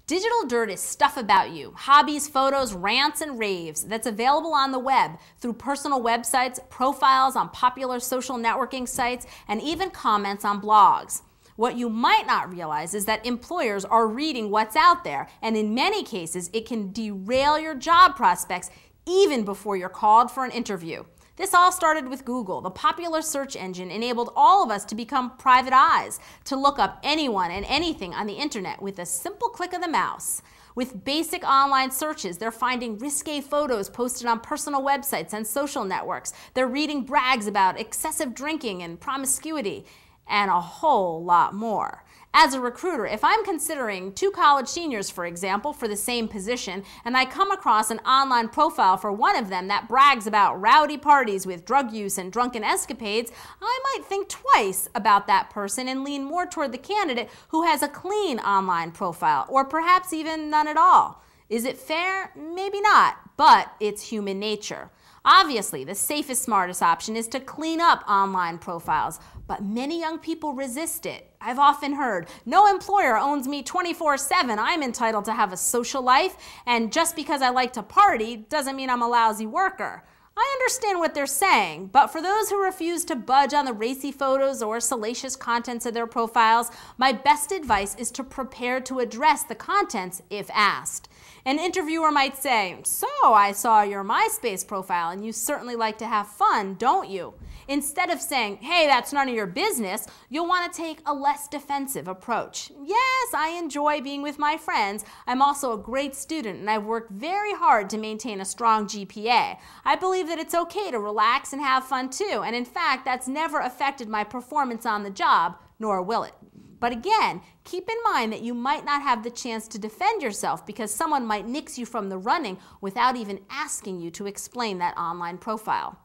Digital dirt is stuff about you, hobbies, photos, rants, and raves that's available on the web through personal websites, profiles on popular social networking sites, and even comments on blogs. What you might not realize is that employers are reading what's out there, and in many cases, it can derail your job prospects even before you're called for an interview. This all started with Google. The popular search engine enabled all of us to become private eyes, to look up anyone and anything on the internet with a simple click of the mouse. With basic online searches, they're finding risque photos posted on personal websites and social networks. They're reading brags about excessive drinking and promiscuity, and a whole lot more. As a recruiter, if I'm considering 2 college seniors, for example, for the same position, and I come across an online profile for one of them that brags about rowdy parties with drug use and drunken escapades, I might think twice about that person and lean more toward the candidate who has a clean online profile, or perhaps even none at all. Is it fair? Maybe not, but it's human nature. Obviously, the safest, smartest option is to clean up online profiles, but many young people resist it. I've often heard, no employer owns me 24/7. I'm entitled to have a social life, and just because I like to party doesn't mean I'm a lousy worker. I understand what they're saying, but for those who refuse to budge on the racy photos or salacious contents of their profiles, my best advice is to prepare to address the contents if asked. An interviewer might say, "So I saw your MySpace profile and you certainly like to have fun, don't you?" Instead of saying, "Hey, that's none of your business," you'll want to take a less defensive approach. "Yes, I enjoy being with my friends. I'm also a great student and I've worked very hard to maintain a strong GPA. I believe that it's okay to relax and have fun too, and in fact, that's never affected my performance on the job, nor will it." But again, keep in mind that you might not have the chance to defend yourself because someone might nix you from the running without even asking you to explain that online profile.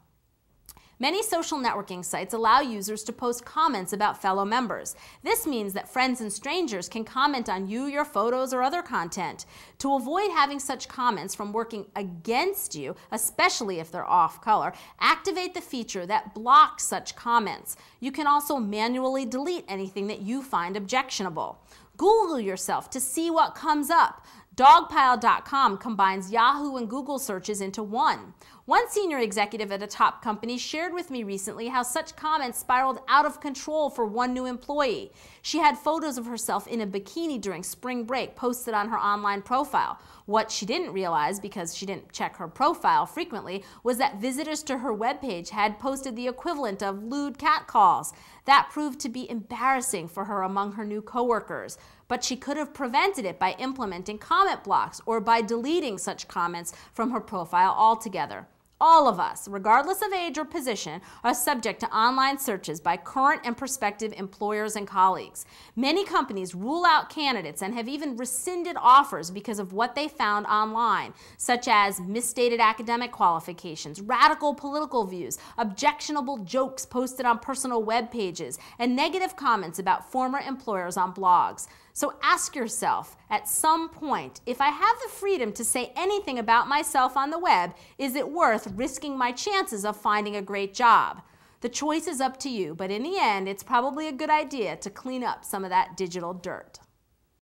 Many social networking sites allow users to post comments about fellow members. This means that friends and strangers can comment on you, your photos, or other content. To avoid having such comments from working against you, especially if they're off color, activate the feature that blocks such comments. You can also manually delete anything that you find objectionable. Google yourself to see what comes up. Dogpile.com combines Yahoo and Google searches into one. One senior executive at a top company shared with me recently how such comments spiraled out of control for one new employee. She had photos of herself in a bikini during spring break posted on her online profile. What she didn't realize, because she didn't check her profile frequently, was that visitors to her webpage had posted the equivalent of lewd catcalls. That proved to be embarrassing for her among her new coworkers. But she could have prevented it by implementing comment blocks or by deleting such comments from her profile altogether. All of us, regardless of age or position, are subject to online searches by current and prospective employers and colleagues. Many companies rule out candidates and have even rescinded offers because of what they found online, such as misstated academic qualifications, radical political views, objectionable jokes posted on personal web pages, and negative comments about former employers on blogs. So ask yourself, at some point, if I have the freedom to say anything about myself on the web, is it worth risking my chances of finding a great job? The choice is up to you, but in the end, it's probably a good idea to clean up some of that digital dirt.